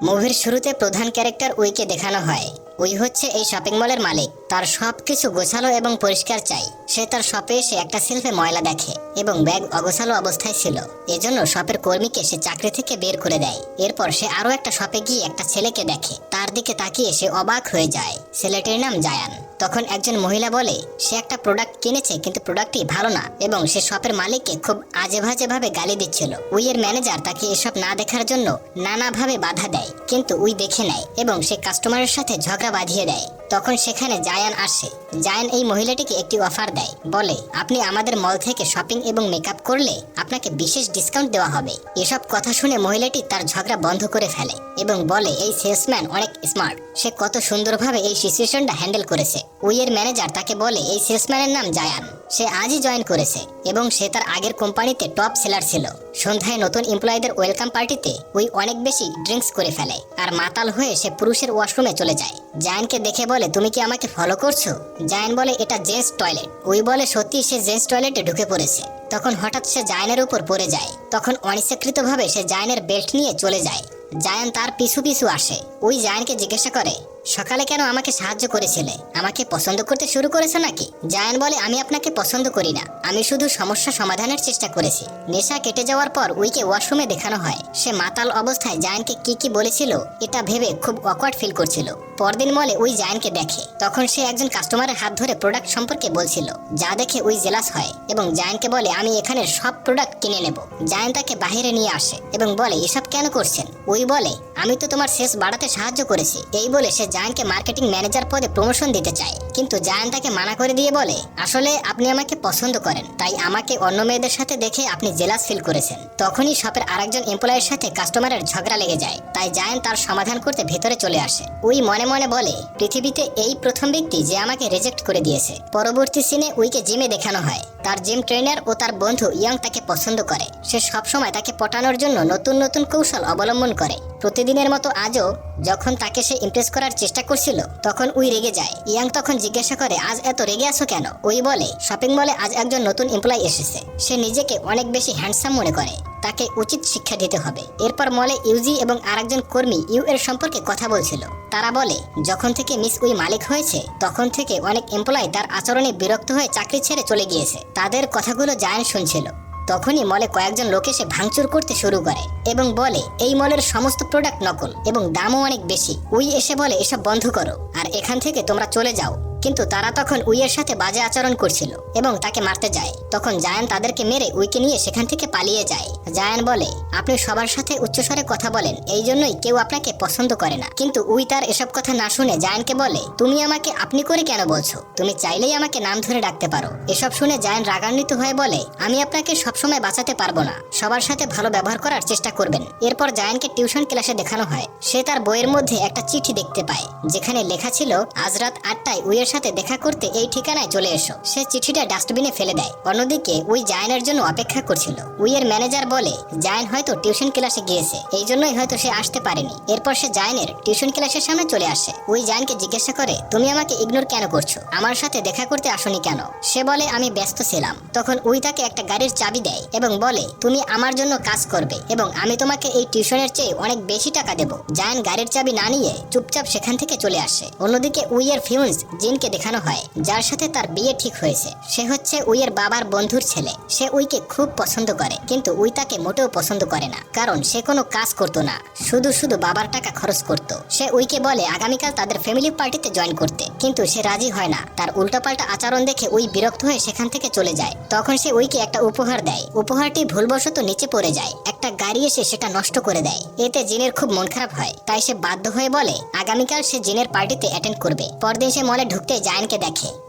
মুভির শুরুতে প্রধান ক্যারেক্টার উইকে দেখানো হয়। উই হচ্ছে এই শপিং মলের মালিক। তার সবকিছু গোছালো এবং পরিষ্কার চাই। সে তার শপে এসে একটা সেলফে ময়লা দেখে এবং ব্যাগ অগোছালো অবস্থায় ছিল। এজন্য শপের কর্মীকে সে চাকরি থেকে বের করে দেয়। এরপর সে আরো একটা শপে গিয়ে একটা ছেলেকে দেখে। তার দিকে তাকিয়ে সে অবাক হয়ে যায়। ছেলেটির নাম জায়ান। তখন একজন মহিলা বলে সে একটা প্রোডাক্ট কিনেছে কিন্তু প্রোডাক্টটি ভালো না এবং সে শপের মালিককে খুব আজে বাজে ভাবে গালি দিচ্ছিল। উইয়ের ম্যানেজার তাকে এসব না দেখার জন্য নানাভাবে বাধা দেয়, কিন্তু উই দেখে নেয় এবং সে কাস্টমারের সাথে ঝগড়া বাঁধিয়ে দেয়। তখন সেখানে জায়ান আসে। জায়ান এই মহিলাটিকে একটি অফার দেয়, বলে আপনি আমাদের মল থেকে শপিং এবং মেকআপ করলে আপনাকে বিশেষ ডিসকাউন্ট দেওয়া হবে। এসব কথা শুনে মহিলাটি তার ঝগড়া বন্ধ করে ফেলে এবং বলে এই সেলসম্যান অনেক স্মার্ট, সে কত সুন্দরভাবে এই সিচুয়েশনটা হ্যান্ডেল করেছে। উইয়ের ম্যানেজার তাকে বলে এই সেলসম্যানের নাম জায়ান, সে আজই জয়েন করেছে এবং সে তার আগের কোম্পানিতে টপ সেলার ছিল। সন্ধ্যায় নতুন এমপ্লয়ীদের ওয়েলকাম পার্টিতে উই অনেক বেশি ড্রিঙ্কস করে ফেলে আর মাতাল হয়ে সে পুরুষের ওয়াশরুমে চলে যায়। জায়ানকে দেখে বলে তুমি কি আমাকে ফলো করছো? জায়ান বলে এটা জেন্টস টয়লেট। উই বলে সত্যি সে জেন্টস টয়লেটে ঢুকে পড়েছে। তখন হঠাৎ সে জায়ানের উপর পড়ে যায়। তখন অনিচ্ছাকৃতভাবে সে জায়ানের বেল্ট নিয়ে চলে যায়। জায়ান তার পিছু পিছু আসে। উই জায়ানকে জিজ্ঞাসা করে সকালে কেন আমাকে সাহায্য করেছিলে? আমাকে পছন্দ করতে শুরু করেছো নাকি? জায়ান বলে আমি আপনাকে পছন্দ করি না, আমি শুধু সমস্যা সমাধানের চেষ্টা করেছি। নেশা কেটে যাওয়ার পর উইকে ওয়াশরুমে দেখানো হয়। সে মাতাল অবস্থায় জায়ানকে কি বলেছিল এটা ভেবে খুব অকওয়ার্ড ফিল করছিল। পরদিন মলে উই জায়ানকে দেখে। তখন সে একজন কাস্টমারের হাত ধরে প্রোডাক্ট সম্পর্কে বলছিল, যা দেখে উই জেলাস হয় এবং জায়ানকে বলে আমি এখানের সব প্রোডাক্ট কিনে নেব। জায়ান তাকে বাহিরে নিয়ে আসে এবং বলে এসব কেন করছেন? উই বলে আমি তো তোমার সেলস বাড়াতে সাহায্য করেছি। এই বলে সে জায়ানকে মার্কেটিং ম্যানেজার পদে প্রমোশন দিতে চায়, কিন্তু জায়ান তাকে মানা করে দিয়ে বলে আসলে আপনি আমাকে পছন্দ করেন, তাই আমাকে অন্য মেয়েদের সাথে দেখে আপনি জেলাস ফিল করেছেন। তখনই শপের আরেকজন এমপ্লয়ের সাথে কাস্টমারের ঝগড়া লেগে যায়, তাই জায়ান তার সমাধান করতে ভেতরে চলে আসে। উই মনে মনে বলে পৃথিবীতে এই প্রথম ব্যক্তি যে আমাকে রিজেক্ট করে দিয়েছে। পরবর্তী সিনে উইকে জিমে দেখানো হয়। তার জিম ট্রেনার ও তার বন্ধু ইয়ং তাকে পছন্দ করে। সে সবসময় তাকে পটানোর জন্য নতুন নতুন কৌশল অবলম্বন করে। প্রতিদিনের মতো আজও যখন তাকে সে ইমপ্রেস করার চেষ্টা করছিল তখন উই রেগে যায়। ইয়াং তখন জিজ্ঞাসা করে আজ এত রেগে আছো কেন? উই বলে শপিং মলে আজ একজন নতুন এমপ্লয়ি এসেছে। সে নিজেকে অনেক বেশি হ্যান্ডসাম মনে করে, তাকে উচিত শিক্ষা দিতে হবে। এরপর মলে ইউজি এবং আরেকজন কর্মী ইউ এর সম্পর্কে কথা বলছিল। তারা বলে যখন থেকে মিস উই মালিক হয়েছে তখন থেকে অনেক এমপ্লয়ি তার আচরণে বিরক্ত হয়ে চাকরি ছেড়ে চলে গিয়েছে। তাদের কথাগুলো জায়ান শুনছিল। তখনই মলে কয়েকজন লোক এসে ভাঙচুর করতে শুরু করে এবং বলে এই মলের সমস্ত প্রোডাক্ট নকল এবং দামও অনেক বেশি। উই এসে বলে এসব বন্ধ করো আর এখান থেকে তোমরা চলে যাও, কিন্তু তারা তখন উইয়ের সাথে বাজে আচরণ করছিল এবং তাকে মারতে যায়। তখন জায়ান তাদেরকে মেরে উইকে নিয়ে সেখান থেকে পালিয়ে যায়। জায়ান বলে আপনি সবার সাথে উচ্চস্বরে কথা বলেন, এই জন্যই কেউ আপনাকে পছন্দ করে না। কিন্তু উই তার এসব কথা না শুনে জায়ানকে বলে তুমি আমাকে আপনি করে কেন বলছো? তুমি চাইলেই আমাকে নাম ধরে ডাকতে পারো। এসব শুনে জায়ান রাগান্বিত হয়ে বলে আমি আপনাকে সবসময় বাঁচাতে পারবো না, সবার সাথে ভালো ব্যবহার করার চেষ্টা করবেন। এরপর জায়ানকে টিউশন ক্লাসে দেখানো হয়। সে তার বইয়ের মধ্যে একটা চিঠি দেখতে পায় যেখানে লেখা ছিল আজ রাত 8টায় উইয়ের সাথে দেখা করতে এই ঠিকানায় চলে এসো। সে চিঠিটা ডাস্টবিনে ফেলে দেয়। অন্যদিকে উই জায়ানের জন্য অপেক্ষা করছিল। উইয়ের ম্যানেজার বলে জায়ান হয়তো টিউশন ক্লাসে গিয়েছে, এই জন্যই হয়তো সে আসতে পারেনি। এরপর সে জায়ানের টিউশন ক্লাসের সামনে চলে আসে। উই জায়ানকে জিজ্ঞাসা করে তুমি আমাকে ইগনোর কেন করছো? আমার সাথে দেখা করতে আসোনি কেন? সে বলে আমি ব্যস্ত ছিলাম। তখন উই তাকে একটা গাড়ির চাবি দেয় এবং বলে তুমি আমার জন্য কাজ করবে এবং আমি তোমাকে এই টিউশনের চেয়ে অনেক বেশি টাকা দেব। জায়ান গাড়ির চাবি না নিয়ে চুপচাপ সেখান থেকে চলে আসে। অন্যদিকে উইয়ের ফিউন্স জিনকে দেখানো হয়, যার সাথে তার বিয়ে ঠিক হয়েছে। সে হচ্ছে উইয়ের বাবার বন্ধুর ছেলে। সে উইকে খুব পছন্দ করে, কিন্তু উই তাকে মোটেও পছন্দ করে না, কারণ সে কোনো কাজ করতো না, শুধু শুধু বাবার টাকা খরচ করত। সে উইকে বলে আগামীকাল তাদের ফ্যামিলি পার্টিতে জয়েন করতে, কিন্তু সে রাজি হয় না। তার উল্টাপাল্টা আচরণ দেখে উই বিরক্ত হয়ে সেখান থেকে চলে যায়। তখন সে উইকে একটা উপহার দেয়। উপহারটি ভুলবশত নিচে পড়ে যায়। একটা গাড়ি এসে সেটা নষ্ট করে দেয়। এতে জিনের খুব মন খারাপ হয়, তাই সে বাধ্য হয়ে বলে আগামীকাল সে জিনের পার্টিতে অ্যাটেন্ড করবে। পরদিন সে মলে ঢুকতে জায়ানকে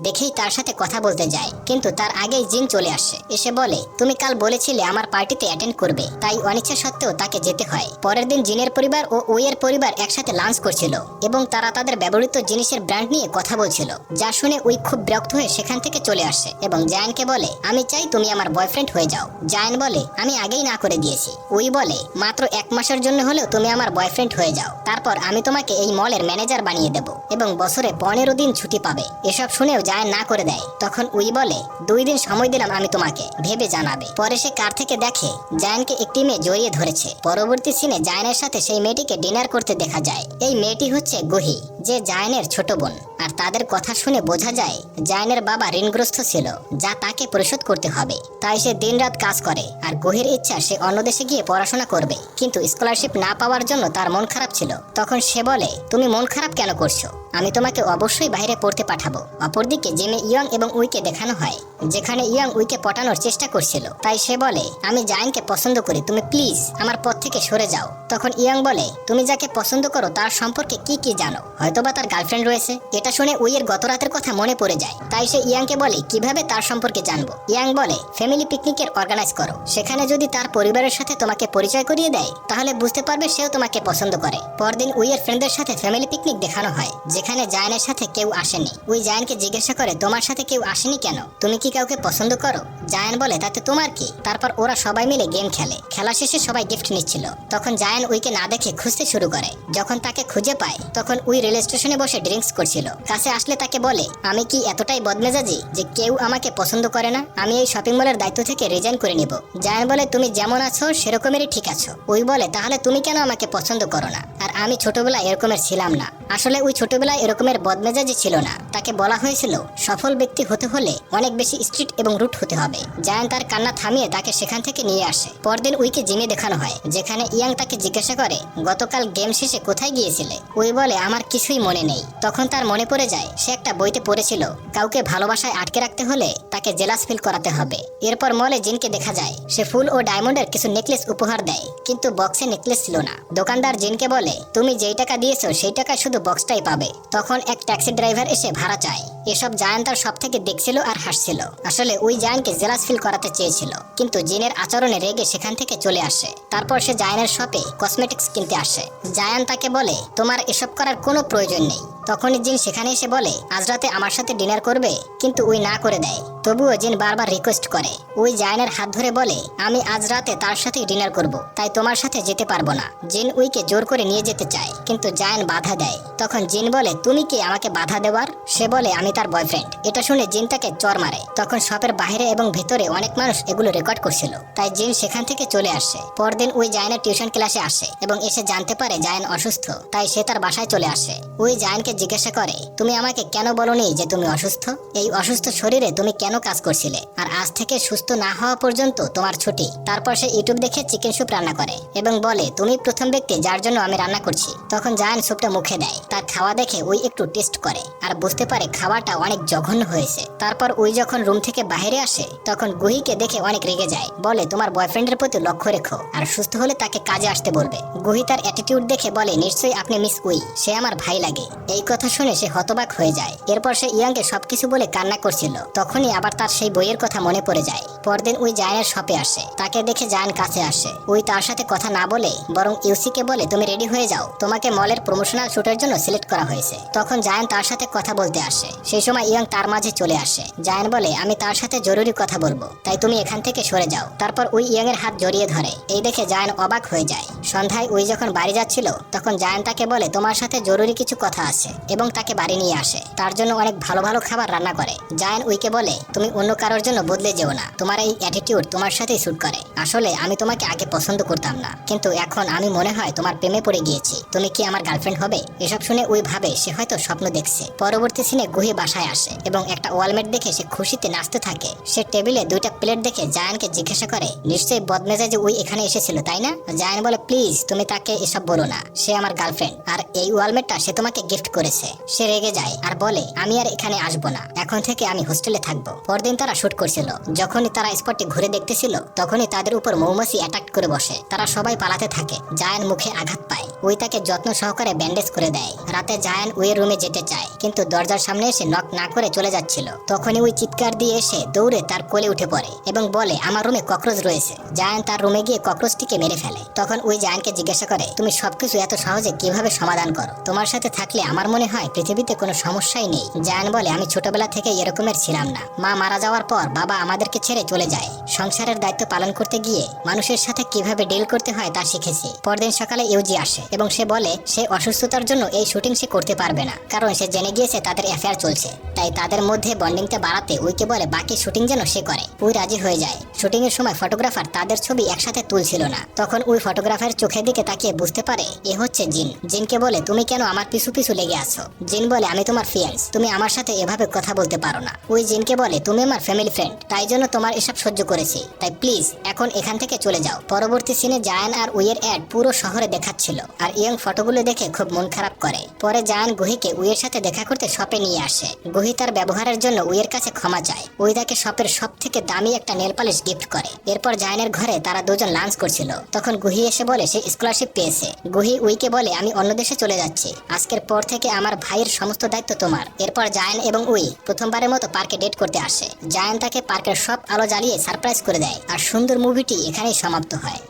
দেখেই তার সাথে কথা বলতে যায়, কিন্তু তার আগেই জিন চলে আসে। এসে বলে তুমি কাল বলেছিলে আমার পার্টিতে অ্যাটেন্ড করবে, তাই অনিচ্ছা সত্ত্বেও তাকে যেতে হয়। পরের দিন জিনের পরিবার ও উইয়ের পরিবার একসাথে লাঞ্চ করছিল এবং তারা তাদের ব্যবহৃত জিনিসের ব্র্যান্ড নিয়ে কথা বলছিল, যা শুনে উই খুব বিরক্ত হয়ে সেখান থেকে চলে আসে এবং জায়ানকে বলে, আমি চাই তুমি আমার বয়ফ্রেন্ড হয়ে যাও। জায়ান বলে, আমি আগেই না করে দিয়েছি। উই বলে, মাত্র 1 মাসের জন্য হলেও তুমি আমার বয়ফ্রেন্ড হয়ে যাও, তারপর আমি তোমাকে এই মলের ম্যানেজার বানিয়ে দেব এবং বছরে 15 দিন ছুটি পাবে। এসব শুনেও জায়ান না করে দেয়। তখন উই বলে, 2 দিন সময় দিলাম আমি তোমাকে, ভেবে জানাবে। পরে সে কার থেকে দেখে জায়ানকে একটি মেয়ে জড়িয়ে ধরেছে। পরবর্তী সিনে জায়ানের সাথে সেই মেয়েটিকে ডিনার করতে দেখা যায়। এই মেয়েটি হচ্ছে গুহি, যে জায়ানের ছোট বোন। আর তাদের কথা শুনে বোঝা যায় জায়ানের বাবা ঋণগ্রস্ত ছিল, যা তাকে পরিশোধ করতে হবে। তাই সে দিনরাত কাজ করে। আর গুহির ইচ্ছা সে অন্য দেশে গিয়ে পড়াশোনা করবে, কিন্তু স্কলারশিপ না পাওয়ার জন্য তার মন খারাপ ছিল। তখন সে বলে, তুমি মন খারাপ কেন করছো? আমি তোমাকে অবশ্যই বাইরে পড়তে পাঠাবো। অপরদিকে জিমে ইয়ং এবং উইকে দেখানো হয়, যেখানে ইয়ং উইকে পটানোর চেষ্টা করছিল। তাই সে বলে, আমি জায়ানকে পছন্দ করি, তুমি প্লিজ আমার পথ থেকে সরে যাও। তখন ইয়ং বলে, তুমি যাকে পছন্দ করো তার সম্পর্কে কি জানো? হয়তোবা তার গার্লফ্রেন্ড রয়েছে। এটা শুনে উইয়ের গত রাতের কথা মনে পড়ে যায়। তাই সে ইয়াংকে বলে, কিভাবে তার সম্পর্কে জানবো? ইয়াং বলে, ফ্যামিলি পিকনিকের অর্গানাইজ করো। সেখানে যদি তার পরিবারের সাথে তোমাকে পরিচয় করিয়ে দেয়, তাহলে বুঝতে পারবে সেও তোমাকে পছন্দ করে। পরদিন উইয়ের ফ্রেন্ডদের সাথে ফ্যামিলি পিকনিক দেখানো হয়, যেখানে জায়ানের সাথে কেউ আসেনি। উই জায়ানকে জিজ্ঞাসা করে, তোমার সাথে কেউ আসেনি কেন? তুমি কি কাউকে পছন্দ করো? জায়ান বলে, তাতে তোমার কি? তারপর ওরা সবাই মিলে গেম খেলে। খেলা শেষে সবাই গিফট নিচ্ছিল। তখন জায়ান উইকে না দেখে খুঁজতে শুরু করে। যখন তাকে খুঁজে পায়, তখন উই রেল স্টেশনে বসে ড্রিঙ্কস করছিল। কাছে আসলে তাকে বলে, আমি কি এতটাই বদমেজাজি যে কেউ আমাকে পছন্দ করে না? আমি এই শপিং মলের দায়িত্ব থেকে রিজাইন করে নিব। জায়ান বলে, তুমি যেমন আছো সেরকমেরই ঠিক আছো। উই বলে, তাহলে তুমি কেন আমাকে পছন্দ করো না? আর আমি ছোটবেলায় এরকমের ছিলাম না। আসলে উই ছোটবেলায় এরকমের বদমেজাজি ছিল না। তাকে বলা হয়েছিল সফল ব্যক্তি হতে হলে অনেক বেশি স্ট্রিক্ট এবং রুট হতে হবে। জায়ান তার কান্না থামিয়ে তাকে সেখান থেকে নিয়ে আসে। পরদিন উইকে জিমে দেখানো হয়, যেখানে ইয়াং তাকে জিজ্ঞাসা করে, গতকাল গেম শেষে কোথায় গিয়েছিলে? উই বলে, আমার কিছুই মনে নেই। তখন তার মনে পড়ে যায় সে একটা বইতে পড়েছিল, কাউকে ভালোবাসায় আটকে রাখতে হলে তাকে জেলাস ফিল করাতে হবে। এরপর মলে জিনকে দেখা যায়, সে ফুল ও ডায়মন্ডের কিছু নেকলেস উপহার দেয়, কিন্তু বক্সে নেকলেস ছিল না। দোকানদার জিনকে বলে, তুমি যেই টাকা দিয়েছো সেই টাকা শুধু বক্সটাই পাবে। তখন এক ট্যাক্সি ড্রাইভার এসে ভাড়া চায়। এসব জায়ান তার সব থেকে দেখছিল আর হাসছিল। আসলে উই জায়ানকে জেলাস ফিল করাতে চেয়েছিল, কিন্তু জিনের আচরণে রেগে সেখান থেকে চলে আসে। তারপর সে জায়ানের শপে কসমেটিক্স কিনতে আসে। জায়ান তাকে বলে, তোমার এসব করার কোনো প্রয়োজন নেই। তখনই জিন সেখানে এসে বলে, আজ রাতে আমার সাথে ডিনার করবে? কিন্তু উই না করে দেয়। তবুও জিন বারবার রিকোয়েস্ট করে। উই জায়ানের হাত ধরে বলে, আমি আজ রাতে তার সাথে ডিনার করব, তাই তোমার সাথে যেতে পারবো না। জিন উইকে জোর করে নিয়ে যেতে চায়, কিন্তু জায়ান বাধা দেয়। তখন জিন বলে, তুমি কি আমাকে বাধা দেওয়ার? সে বলে, আমি তার বয়ফ্রেন্ড। এটা শুনে জিন তাকে চর মারে। তখন শপের বাইরে এবং ভেতরে অনেক মানুষ এগুলো রেকর্ড করছিল, তাই জিন সেখান থেকে চলে আসে। পরদিন উই জায়ানের টিউশন ক্লাসে আসে এবং এসে জানতে পারে জায়ান অসুস্থ, তাই সে তার বাসায় চলে আসে। উই জায়ানকে জিজ্ঞাসা করে, তুমি আমাকে কেন বলোনি যে তুমি অসুস্থ? এই অসুস্থ শরীরে তুমি কেন কাজ করছিলে? আর আজ থেকে সুস্থ না হওয়া পর্যন্ত তোমার ছুটি। তারপর সে ইউটিউব দেখে চিকেন স্যুপ রান্না করে এবং বলে, তুমি প্রথম ব্যক্তি যার জন্য আমি রান্না করছি। তখন জায়ান স্যুপটা মুখে দেয়। তার খাওয়া দেখে উই একটু টেস্ট করে আর বুঝতে পারে খাওয়াটা অনেক জঘন্য হয়েছে। তারপর উই যখন রুম থেকে বাইরে আসে, তখন গুহিকে দেখে অনেক রেগে যায়। বলে, তোমার বয়ফ্রেন্ডের প্রতি লক্ষ্য রেখো আর সুস্থ হলে তাকে কাজে আসতে বলবে। গুহি তার অ্যাটিটিউড দেখে বলে, নিশ্চয়ই আপনি মিস উই, সে আমার ভাই লাগে। এই কথা শুনে সে হতবাক হয়ে যায়। এরপর সে ইয়াংকে সবকিছু বলে কান্না করছিল। তখনই আবার তার সেই বইয়ের কথা মনে পড়ে যায়। পরদিন উই জায়ানের শপে আসে। তাকে দেখে জায়ান কাছে আসে। উই তার সাথে কথা না বলে বরং ইউসিকে বলে, তুমি রেডি হয়ে যাও, তোমাকে মলের প্রমোশনাল শুটের জন্য সিলেক্ট করা হয়েছে। তখন জায়ান তার সাথে কথা বলতে আসে। সেই সময় ইয়াং তার মাঝে চলে আসে। জায়ান বলে, আমি তার সাথে জরুরি কথা বলবো, তাই তুমি এখান থেকে সরে যাও। তারপর উই ইয়াং এর হাত জড়িয়ে ধরে। এই দেখে জায়ান অবাক হয়ে যায়। সন্ধ্যায় উই যখন বাড়ি যাচ্ছিল, তখন জায়ান তাকে বলে, তোমার সাথে জরুরি কিছু কথা আছে, এবং তাকে বাড়ি নিয়ে আসে। তার জন্য অনেক ভালো ভালো খাবার রান্না করে। জায়ান উইকে বলে, তুমি অন্য কারোর জন্য বদলে যেও না, তোমার এই অ্যাটিটিউড তোমার সাথেই স্যুট করে। আসলে আমি তোমাকে আগে পছন্দ করতাম না, কিন্তু এখন আমি মনে হয় তোমার প্রেমে পড়ে গিয়েছি। তুমি কি আমার গার্লফ্রেন্ড হবে? এসব শুনে উই ভাবে সে হয়তো স্বপ্ন দেখছে। পরবর্তী সিনে গুহি বাসায় আসে এবং একটা ওয়ালমেট দেখে সে খুশিতে নাচতে থাকে। সে টেবিলে 2টা প্লেট দেখে জায়ানকে জিজ্ঞাসা করে, নিশ্চয়ই বদমেজাজে উই এখানে এসেছিল, তাই না? জায়ান বলে, প্লিজ তুমি তাকে এসব বলো না, সে আমার গার্লফ্রেন্ড আর এই ওয়ালমেটটা সে তোমাকে গিফট করেছে। সে রেগে যায় আর বলে, আমি আর এখানে আসবো না, এখন থেকে আমি হোস্টেলে থাকবো। পরদিন তারা শুট করছিল। যখনই তারা স্পটটি ঘুরে দেখতেছিল, তখনই তাদের উপর মৌমাছি অ্যাটাক করে বসে। তারা সবাই পালাতে থাকে। জায়ান মুখে আঘাত পায় উই তাকে যত্ন সহকারে ব্যান্ডেজ করে দেয়। রাতে জায়ান উইয়ের রুমে যেতে চায়, কিন্তু দরজার সামনে এসে নক না করে চলে যাচ্ছিল। তখনই উই চিৎকার দিয়ে এসে দৌড়ে তার কোলে উঠে পড়ে এবং বলে, আমার রুমে ককরোচ রয়েছে। জায়ান তার রুমে গিয়ে ককরোচটিকে মেরে ফেলে। তখন উই জায়ানকে জিজ্ঞাসা করে, তুমি সবকিছু এত সহজে কিভাবে সমাধান করো? তোমার সাথে থাকলে আমার মনে হয় পৃথিবীতে কোনো সমস্যাই নেই। জায়ান বলে, আমি ছোটবেলা থেকে এরকমের ছিলাম না। মা মারা যাওয়ার পর বাবা আমাদেরকে ছেড়ে চলে যায়। সংসারের দায়িত্ব পালন করতে গিয়ে মানুষের সাথে কিভাবে ডিল করতে হয় তা শিখেছি। পরদিন সকালে ইউজি আসে এবং সে বলে সে অসুস্থতার জন্য এই শুটিং সে করতে পারবে না, কারণ সে জেনে গিয়েছে তাদের অ্যাফেয়ার চলছে। তাই তাদের মধ্যে বন্ডিংটা বাড়াতে উইকে বলে বাকি শুটিং যেন সে করে। উই রাজি হয়ে যায়। শুটিং এর সময় ফটোগ্রাফার তাদের ছবি একসাথে তুলছিল না। তখন উই ফটোগ্রাফারের চোখের দিকে তাকিয়ে বুঝতে পারে এ হচ্ছে জিন। জিনকে বলে, তুমি কেন আমার পিছু পিছু লেগে আছো? জিন বলে, আমি তোমার ফিয়ান্স, তুমি আমার সাথে এভাবে কথা বলতে পারো না। উই জিনকে বলে, তুমি আমার ফ্যামিলি ফ্রেন্ড, তাই জন্য তোমার এসব সহ্য করেছি, তাই প্লিজ এখন এখান থেকে চলে যাও। পরবর্তী সিনে জায়ান আর উইয়ের অ্যাড পুরো শহরে দেখাচ্ছিল, আর ইয়ং ফটোগুলো দেখে খুব মন খারাপ করে। পরে জায়ান গুহিকে উইয়ের সাথে দেখা করতে শপে নিয়ে আসে। গুহি তার ব্যবহারের জন্য উইয়ের কাছে ক্ষমা চায়। উই তাকে শপের সব থেকে দামি একটা নেল পালিশ গিফট করে। এরপর জায়ানের ঘরে তারা দুজন লাঞ্চ করছিল। তখন গুহি এসে বলে সে স্কলারশিপ পেয়েছে। গুহি উইকে বলে, আমি অন্য দেশে চলে যাচ্ছি, আজকের পর থেকে আমার ভাইয়ের সমস্ত দায়িত্ব তোমার। এরপর জায়ান এবং উই প্রথমবারের মতো পার্কে ডেট করতে আসে। জায়ান তাকে পার্কের সব আলো জ্বালিয়ে সারপ্রাইজ করে দেয়। আর সুন্দর মুভিটি এখানেই সমাপ্ত হয়।